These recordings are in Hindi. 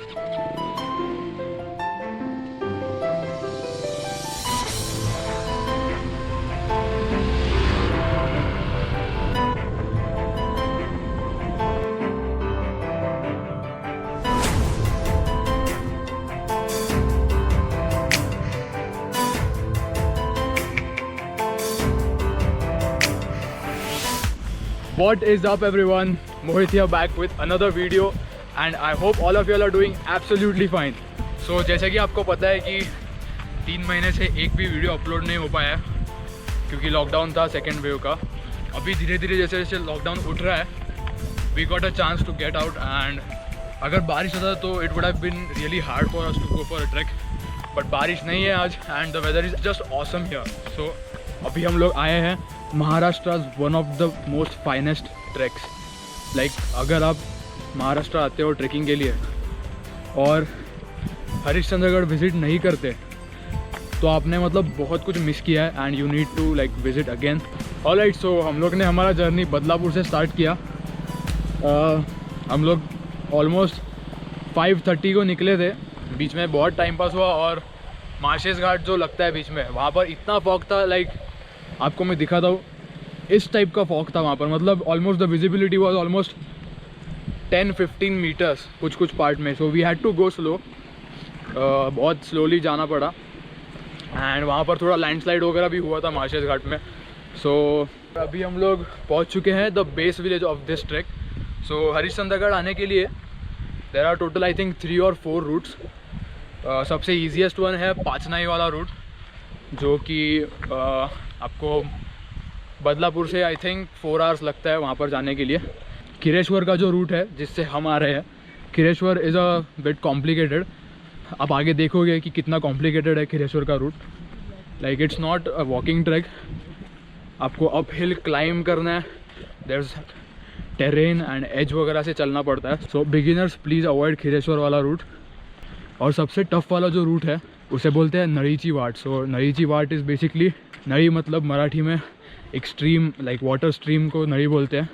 What is up everyone? Mohit here back with another video and I hope all of you all are doing absolutely fine. So जैसे कि आपको पता है कि 3 महीने से एक भी वीडियो अपलोड नहीं हो पाया क्योंकि लॉकडाउन था सेकेंड वेव का. अभी धीरे धीरे जैसे जैसे लॉकडाउन उठ रहा है we got a chance to get out and अगर बारिश होता तो it would have been really hard for us to go for a track, but बारिश नहीं है आज and the weather is just awesome here. So अभी हम लोग आए हैं Maharashtra one of the most finest tracks. Like अगर आप महाराष्ट्र आते हो ट्रैकिंग के लिए और हरिश्चंद्रगढ़ विज़िट नहीं करते तो आपने मतलब बहुत कुछ मिस किया है and you need to like visit again. Alright, so हम लोग ने हमारा जर्नी बदलापुर से स्टार्ट किया. हम लोग ऑलमोस्ट 5:30 को निकले थे. बीच में बहुत टाइम पास हुआ और मार्शेस घाट जो लगता है बीच में वहाँ पर इतना फॉग था. लाइक आपको मैं दिखाता हूँ, इस टाइप का फॉग था वहाँ पर. मतलब almost the visibility was almost 10-15 metres कुछ पार्ट में. So we had to go slow, बहुत स्लोली जाना पड़ा एंड वहाँ पर थोड़ा लैंडस्लाइड वगैरह भी हुआ था मार्शेस घाट में. सो अभी हम लोग पहुँच चुके हैं the base village of this track. So Harishchandragad आने के लिए there are total I think 3 और 4 रूट्स. सबसे ईजीएस्ट वन है पाचनाई वाला रूट जो कि आपको बदलापुर से आई थिंक 4 आवर्स लगता है वहाँ पर जाने के लिए. खिरेश्वर का जो रूट है जिससे हम आ रहे हैं, Khireshwar is a bit complicated. आप आगे देखोगे कि कितना कॉम्प्लिकेटेड है खिरेश्वर का route. Like it's not a walking track, आपको अप हिल क्लाइंब करना है. There is terrain and edge वगैरह से चलना पड़ता है. So beginners please avoid Khireshwar वाला रूट. और सबसे टफ वाला जो रूट है उसे बोलते हैं नळीची वाट. सो नळीची वाट इज़ बेसिकली, नळी मतलब मराठी में एक्सट्रीम, लाइक वाटर स्ट्रीम को नळी बोलते हैं.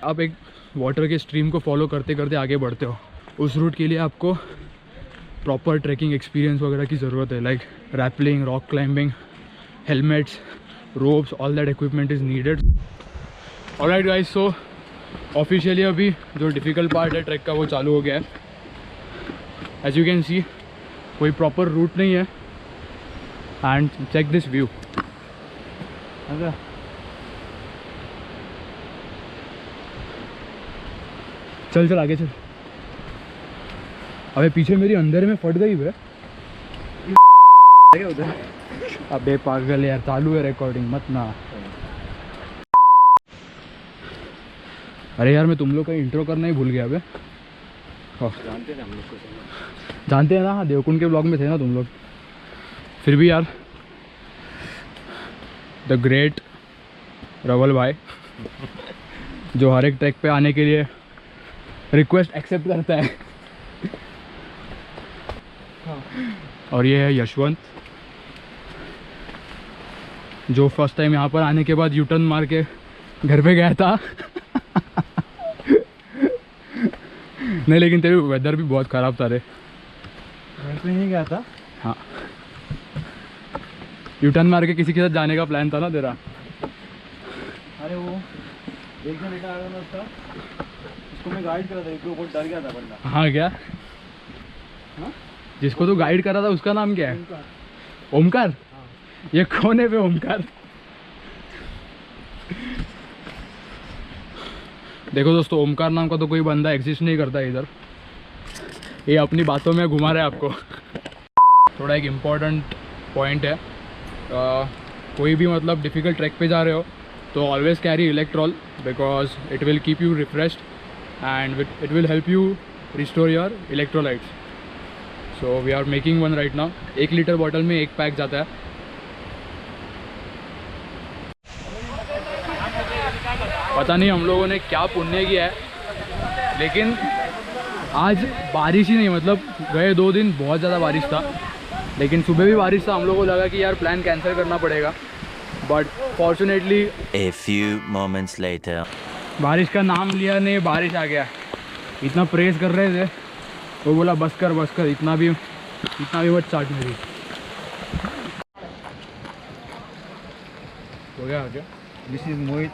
आप एक वाटर के स्ट्रीम को फॉलो करते करते आगे बढ़ते हो. उस रूट के लिए आपको प्रॉपर ट्रैकिंग एक्सपीरियंस वगैरह की ज़रूरत है. Like rappelling, rock climbing, helmets, ropes, all that equipment is needed. Alright guys, so officially अभी जो डिफ़िकल्ट पार्ट है ट्रैक का वो चालू हो गया है. एज यू कैन सी कोई प्रॉपर रूट नहीं है एंड चेक दिस व्यू. चल चल आगे चल. अबे पीछे मेरी अंधेरे में फट गई है. अबे पागल यार, चालू है रिकॉर्डिंग, मत ना. अरे यार मैं तुम लोग का इंट्रो करना ही भूल गया. अबे जानते हैं हम लोग को, जानते हैं ना. हाँ, देवकुंड के ब्लॉग में थे ना तुम लोग. फिर भी यार, द ग्रेट रवल भाई जो हर एक ट्रैक पे आने के लिए रिक्वेस्ट एक्सेप्ट करता है. और ये है यशवंत जो फर्स्ट टाइम यहाँ पर आने के बाद यू टर्न मार के घर पे गया था. नहीं लेकिन तेरे वेदर भी बहुत ख़राब था रे. घर पे नहीं गया था. हाँ, यू टर्न मार के किसी के साथ जाने का प्लान था ना तेरा. अरे वो एक जन बेटा आ रहा था उसका, उसको मैं गाइड कर रहा था, वो बहुत डर गया था बंदा. हाँ क्या? हाँ, जिसको तू गाइड कर रहा था उसका नाम क्या है? ओमकार. ये कौन है बे ओमकार? देखो दोस्तों, ओमकार नाम का तो कोई बंदा एग्जिस्ट नहीं करता इधर. ये अपनी बातों में घुमा रहे हैं आपको. थोड़ा एक इम्पॉर्टेंट पॉइंट है, कोई भी मतलब डिफ़िकल्ट ट्रैक पे जा रहे हो तो always carry Electral because it will keep you refreshed and it will help you restore your electrolytes. So we are making one right now. 1 litre bottle में 1 पैक जाता है. पता नहीं हम लोगों ने क्या पुण्य किया है, लेकिन आज बारिश ही नहीं. मतलब गए 2 दिन बहुत ज़्यादा बारिश था, लेकिन सुबह भी बारिश था. हम लोगों को लगा कि यार प्लान कैंसिल करना पड़ेगा, but fortunately A few moments later. बारिश का नाम लिया नहीं, बारिश आ गया. इतना प्रेस कर रहे थे वो बोला बस कर इतना भी मत चाट मेरी। हो गया क्या? दिस इज मोहित।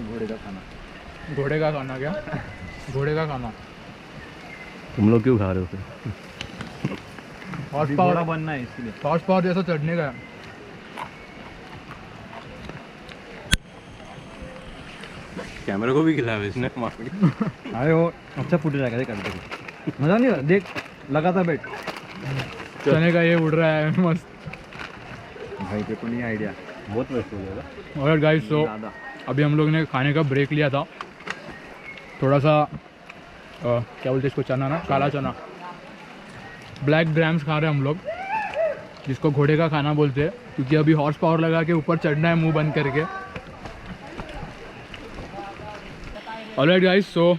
घोड़े का खाना। घोड़े का खाना क्या? घोड़े का खाना। तुम लोग क्यों खा रहे हो फिर? हॉर्स घोड़ा पावर बनना है इसके लिए। हॉर्स पावर जैसा चढ़ने का है। कैमरा को भी खिलाया इसने अरे वो अच्छा फुटेज आएगा, देख कर मजा नहीं आ रहा? देख लगातार बैठ। चने का ये उड़ रहा है मस्त। भाई पे को नहीं आइडिया। बहुत वेस्ट हो जाएगा। और गाइस तो अभी हम लोग ने खाने का ब्रेक लिया था, थोड़ा सा क्या बोलते हैं इसको, चना ना, काला चना, ब्लैक ग्राम्स खा रहे हैं हम लोग, जिसको घोड़े का खाना बोलते हैं, क्योंकि अभी हॉर्स पावर लगा के ऊपर चढ़ना है मुंह बंद करके। ऑलराइट गाइस, सो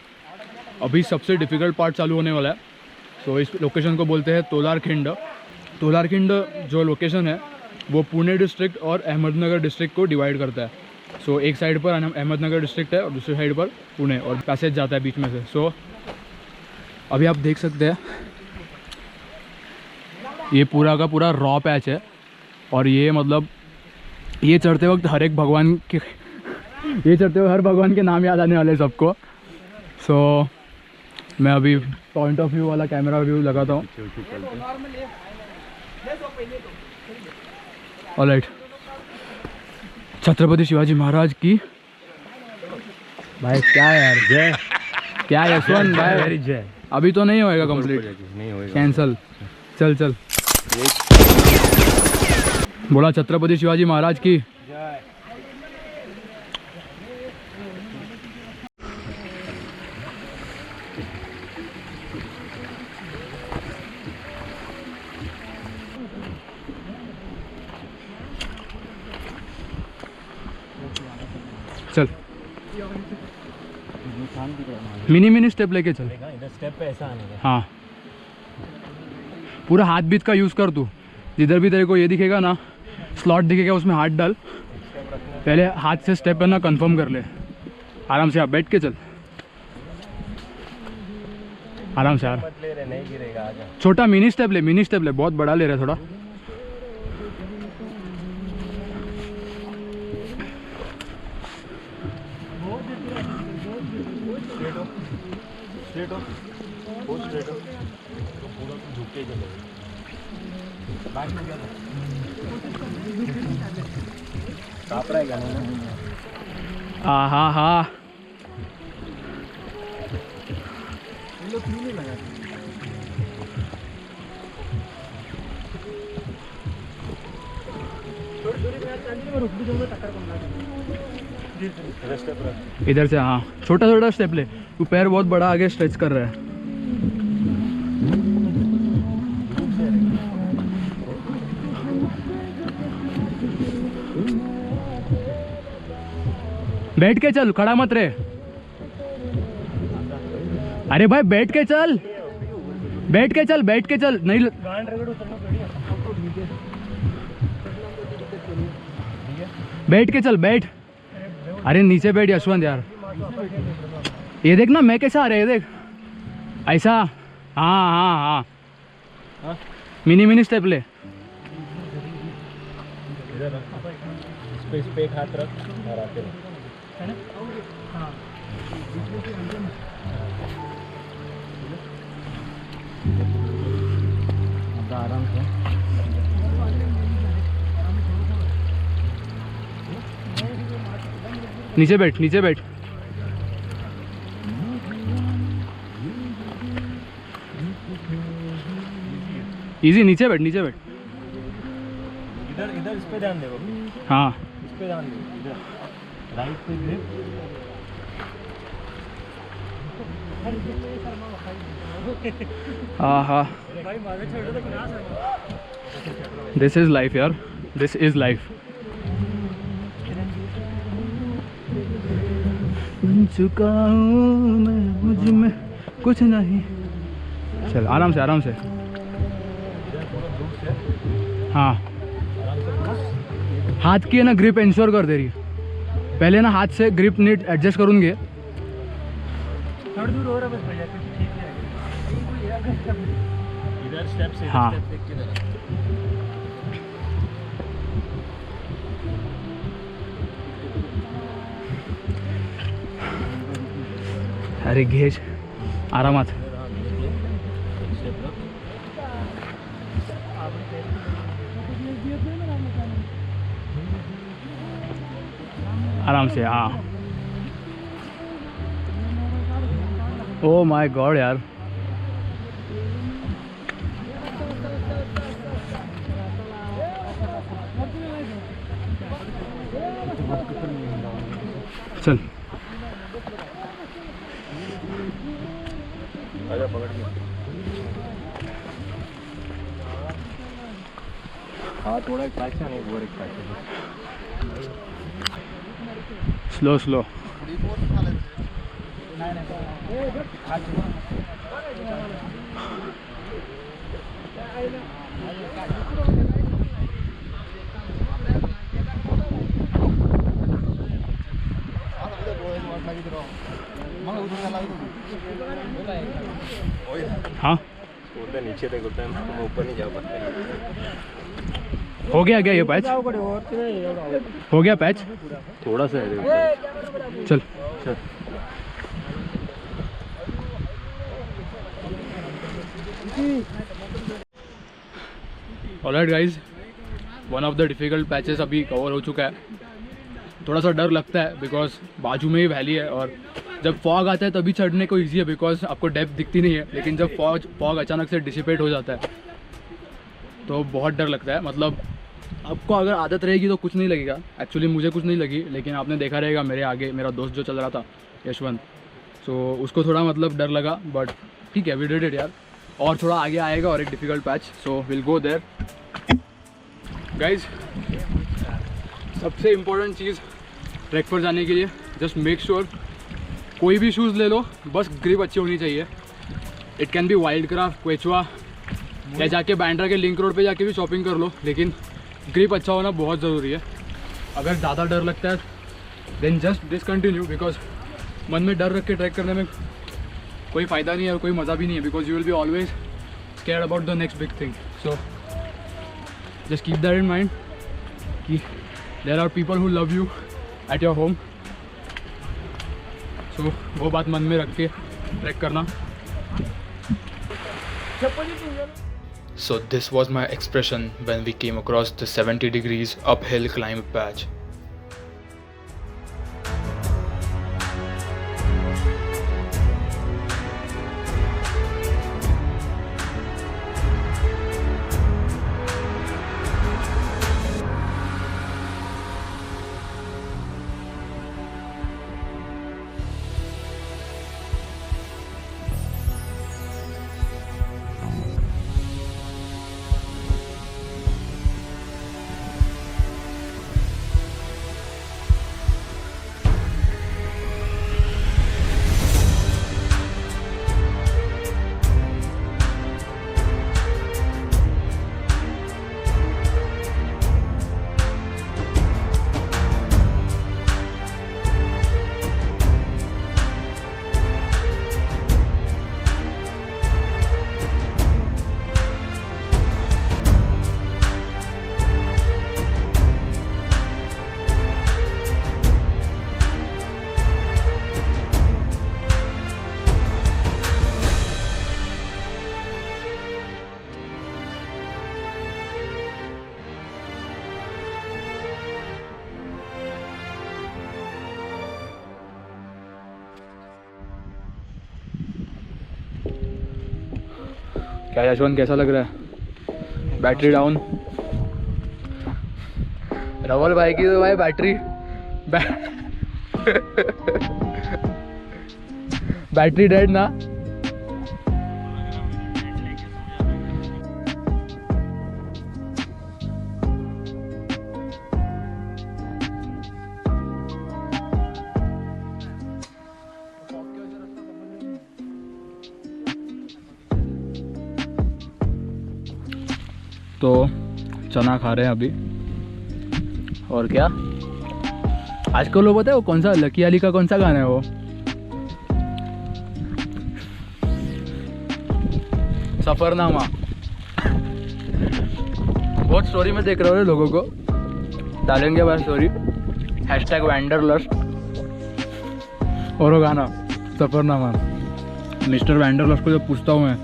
अभी सबसे डिफ़िकल्ट पार्ट चालू होने वाला है। सो इस लोकेशन को बोलते हैं तोलारखिंड। तोलारखिंड जो लोकेशन है वो पुणे डिस्ट्रिक्ट और अहमदनगर डिस्ट्रिक्ट को डिवाइड करता है। सो एक साइड पर अहमदनगर डिस्ट्रिक्ट है और दूसरी साइड पर पुणे, और पैसेज जाता है बीच में से। सो अभी आप देख सकते हैं ये पूरा का पूरा रॉ पैच है, और ये मतलब ये चढ़ते वक्त हर एक भगवान के ये चढ़ते हुए हर भगवान के नाम याद आने वाले सबको। सो मैं अभी पॉइंट ऑफ व्यू वाला कैमरा व्यू लगाता हूँ। ऑलराइट, छत्रपति शिवाजी महाराज की। भाई क्या है यार, जय क्या यशवंत भाई, जय। अभी तो नहीं होएगा कंप्लीट, नहीं होएगा, कैंसल। चल बोला छत्रपति शिवाजी महाराज की। चल मिनी स्टेप लेके चल। इधर स्टेप पे ऐसा आने का। हाँ, पूरा हाथ बीत का यूज़ कर तू। जिधर भी तेरे को ये दिखेगा ना, स्लॉट दिखेगा, उसमें हाथ डाल। पहले हाथ से स्टेप करना कंफर्म कर ले। आराम से, आप बैठ के चल, आराम से यार। मत ले रहे, नहीं गिरेगा, आजा। छोटा मिनी स्टेप ले, बहुत बड़ा ले रहा है थोड़ा। हाँ हाँ, इधर से। हाँ, छोटा स्टेप ले, तू पैर बहुत बड़ा आगे स्ट्रेच कर रहा है। बैठ के चल, खड़ा मत रे। अरे भाई बैठ के चल, बैठ के चल नहीं। बैठ के चल, बैठ। अरे नीचे बैठ यशवंत यार। ये देख ना मैं कैसा आ रहा है, ये देख ऐसा। हाँ, मिनी स्टेप ले। इस पे एक हाथ रख और आते रहो। आराम से नीचे बैठ। इजी, नीचे बैठ। इधर इस पे ध्यान दे। हाँ, इस पे ध्यान दे, इधर राइट पे ग्रिप। हाँ, दिस इज लाइफ यार, दिस इज लाइफ। चुका हूँ मैं, मुझ में कुछ नहीं चल आराम से आराम से। हाँ हाथ की है ना ग्रिप इंश्योर कर दे रही है। पहले ना हाथ से ग्रिप नीट एडजस्ट करून घे। थोड़ा दूर हो रहा बस भैया, ठीक है। इधर स्टेप से हाँ। स्टेप देख के जरा। अरे घेज आरामात। आराम से हाँ। ओ माय गॉड यार, चल आजा पकड़ के। हाँ थोड़ा एक ट्रैक्शन है, वो एक ट्रैक्शन। Slow slow. हाँ उधर नीचे तक उठता है, तुम ऊपर नहीं जा पाते। हो गया क्या ये पैच? हो गया पैच? थोड़ा सा है ऊपर। चल चल। Alright guys, one of the difficult patches अभी कवर हो चुका है। थोड़ा सा डर लगता है बिकॉज बाजू में ही वैली है और जब फॉग आता है तभी चढ़ने को ईजी है बिकॉज आपको डेप्थ दिखती नहीं है, लेकिन जब फॉग अचानक से डिसिपेट हो जाता है तो बहुत डर लगता है। मतलब आपको अगर आदत रहेगी तो कुछ नहीं लगेगा। एक्चुअली मुझे कुछ नहीं लगी, लेकिन आपने देखा रहेगा मेरे आगे मेरा दोस्त जो चल रहा था यशवंत, सो उसको थोड़ा मतलब डर लगा, बट ठीक है वी डिड इट यार। और थोड़ा आगे आएगा और एक difficult patch, so will go there guys. सबसे इम्पोर्टेंट चीज़ ट्रैक पर जाने के लिए, जस्ट मेक श्योर कोई भी शूज़ ले लो, बस ग्रिप अच्छी होनी चाहिए। It can be wild craft, Quechua, या जाके बैंड्रा के लिंक रोड पे जाके भी शॉपिंग कर लो, लेकिन ग्रिप अच्छा होना बहुत ज़रूरी है। अगर ज़्यादा डर लगता है देन जस्ट डिसकंटिन्यू, बिकॉज मन में डर रख के ट्रैक करने में कोई फ़ायदा नहीं है और कोई मज़ा भी नहीं है, because you will be always care about the next big thing. So just keep that in mind कि there are people who love you at your home. So वो बात मन में रख के ट्रैक करना। So this was my expression when we came across the 70 degrees uphill climb patch. क्या यशवंत, कैसा लग रहा है? Battery down. रवल भाई की तो भाई बैटरी डेड ना। तो चना खा रहे हैं अभी। और क्या आजकल लोग पता है वो कौन सा लकी अली का कौन सा गाना है वो, सफ़रनामा। बहुत स्टोरी में देख रहे हो लोगों को, डालेंगे बार स्टोरी #वैंडरलस्ट और वो गाना सफ़रनामा। मिस्टर वैंडरलस्ट को जब पूछता हूँ मैं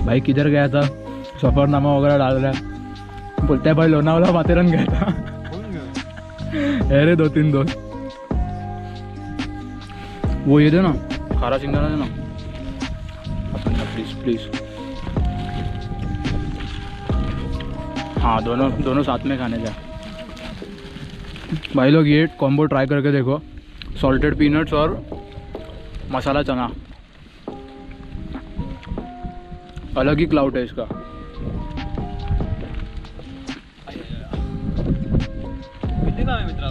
भाई किधर गया था, सफ़रनामा वगैरह डाल रहा है, बोलता है भाई लोनावाला माथेरन गया था। अरे 2-3 दोस्त। वो ये दे ना, खारा सिंगारा दे ना प्लीज़ प्लीज़। हाँ दोनों साथ में खाने जा भाई लोग। ये कॉम्बो ट्राई करके देखो, सॉल्टेड पीनट्स और मसाला चना, अलग ही क्लाउड है इसका। किती नाव आहे मित्रा?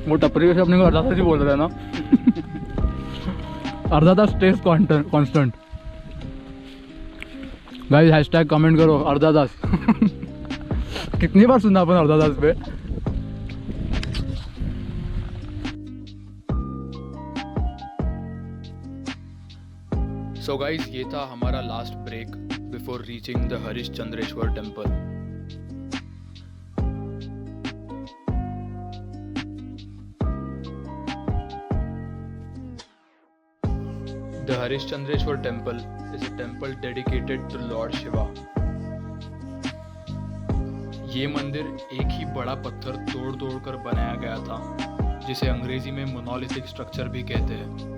वो टपरी से अपने को अर्धा तास ही बोल रहे हैं ना। अर्धा तास स्ट्रेस कांस्टेंट। गाइस #कमेंट करो अर्धा तास। कितनी बार सुना अपन अर्धा तास पे। सो गाइस ये था हमारा last break before reaching the Harishchandreshwar temple. The Harishchandreshwar temple is a temple dedicated to Lord Shiva. ये मंदिर एक ही बड़ा पत्थर तोड़ कर बनाया गया था, जिसे अंग्रेजी में मोनोलिथिक स्ट्रक्चर भी कहते हैं।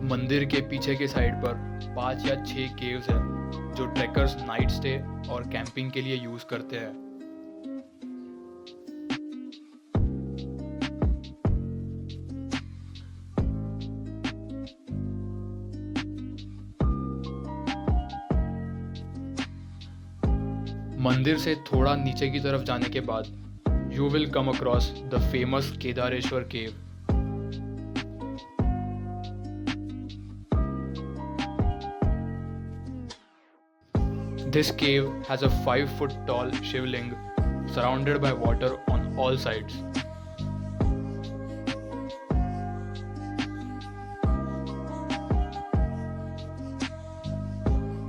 मंदिर के पीछे के साइड पर 5 या 6 केव्स हैं जो ट्रैकर्स नाइट स्टे और कैंपिंग के लिए यूज करते हैं। मंदिर से थोड़ा नीचे की तरफ जाने के बाद you will come across the famous Kedareshwar cave. This cave has a 5-foot tall shivling surrounded by water on all sides.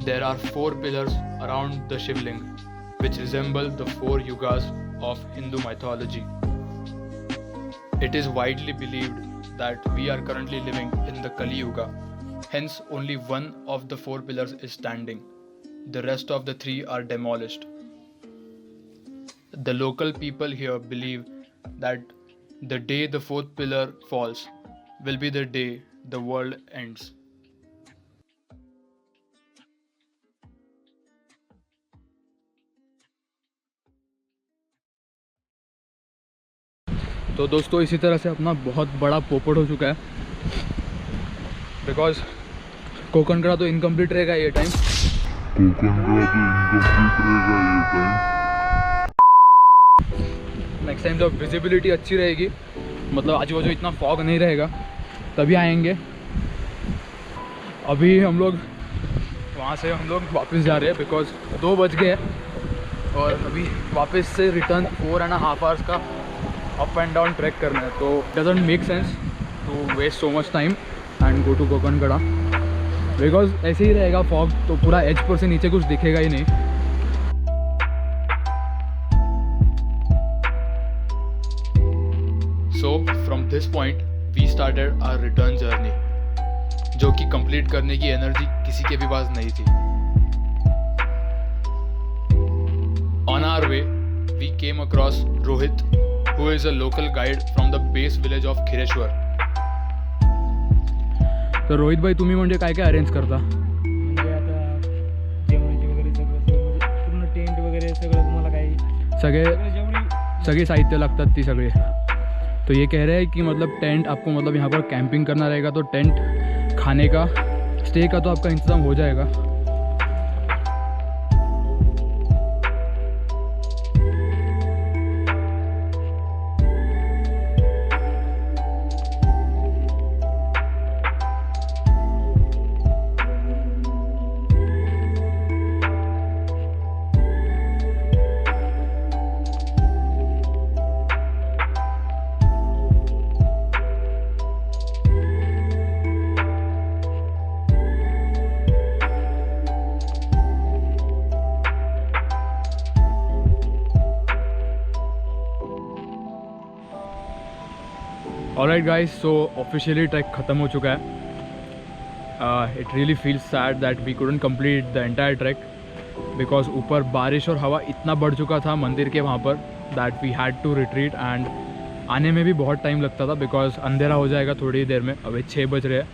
There are 4 pillars around the shivling which resemble the 4 yugas of Hindu mythology. It is widely believed that we are currently living in the Kali Yuga, hence only one of the 4 pillars is standing. The rest of the 3 are demolished. The local people here believe that the day the 4th pillar falls will be the day the world ends. तो दोस्तों इसी तरह से अपना बहुत बड़ा पोपट हो चुका है, बिकॉज कोकनकड़ा तो इनकम्प्लीट रहेगा ये टाइम। नेक्स्ट टाइम जब विजिबिलिटी अच्छी रहेगी, मतलब आजू बाजू इतना फॉग नहीं रहेगा, तभी आएंगे। अभी हम लोग वहाँ से वापस जा रहे हैं बिकॉज 2 बज गए और अभी वापस से रिटर्न 4.5 आवर्स का अप एंड डाउन ट्रैक करना है। तो doesn't make sense to waste so much time and go to Konkankada, because ऐसे ही रहेगा फॉग, तो पूरा एज पर से नीचे कुछ दिखेगा ही नहीं। So from this point we started our return journey, जो कि कंप्लीट करने की एनर्जी किसी के भी पास नहीं थी। On our way we came across Rohit, who is a local guide from the base village of Khireshwar. तर रोहित भाई तुम्ही म्हणजे काय काय अरेंज करता? म्हणजे आता जेवणाची वगैरे सगळं म्हणजे पूर्ण टेंट वगैरे सगळं तुम्हाला काही सगळे साहित्य लागतात ती सगळे, तो ये कह रहे हैं कि मतलब टेंट आपको मतलब यहाँ पर कैंपिंग करना रहेगा तो टेंट, खाने का, स्टे का तो आपका इंतज़ाम हो जाएगा। Alright guys, so officially track ख़त्म हो चुका है। It really feels sad that we couldn't complete the entire track because ऊपर बारिश और हवा इतना बढ़ चुका था मंदिर के वहाँ पर that we had to retreat. And आने में भी बहुत टाइम लगता था बिकॉज अंधेरा हो जाएगा थोड़ी देर में, अभी 6 बज रहे हैं।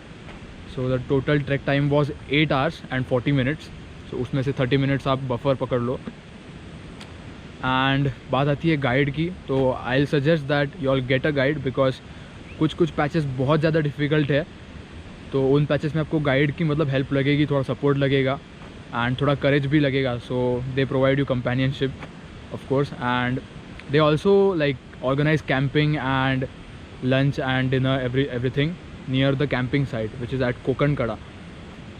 So the total track time was 8 hours and 40 minutes। सो उसमें से 30 minutes आप बफर पकड़ लो। एंड बात आती है गाइड की, तो I will suggest that you all get a guide because कुछ पैचेस बहुत ज़्यादा डिफ़िकल्ट है, तो उन पैचेस में आपको गाइड की मतलब हेल्प लगेगी, थोड़ा सपोर्ट लगेगा एंड थोड़ा करेज भी लगेगा। So they provide you companionship of course, and they also like organize camping and lunch and dinner everything near the camping site which is at Konkankada.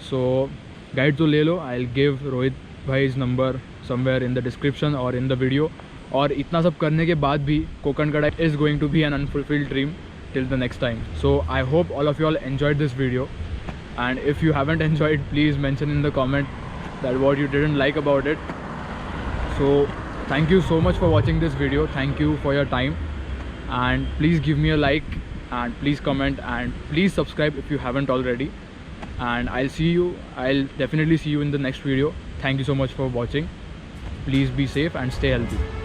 So guide तो ले लो, आई विल गिव रोहित भाई's number somewhere in the description और इन द वीडियो। और इतना सब करने के बाद भी Konkankada is going to be an unfulfilled dream till the next time. So I hope all of you all enjoyed this video, and if you haven't enjoyed, please mention in the comment that what you didn't like about it. So thank you so much for watching this video. Thank you for your time, and please give me a like and please comment and please subscribe if you haven't already. And I'll definitely see you in the next video. Thank you so much for watching. Please be safe and stay healthy.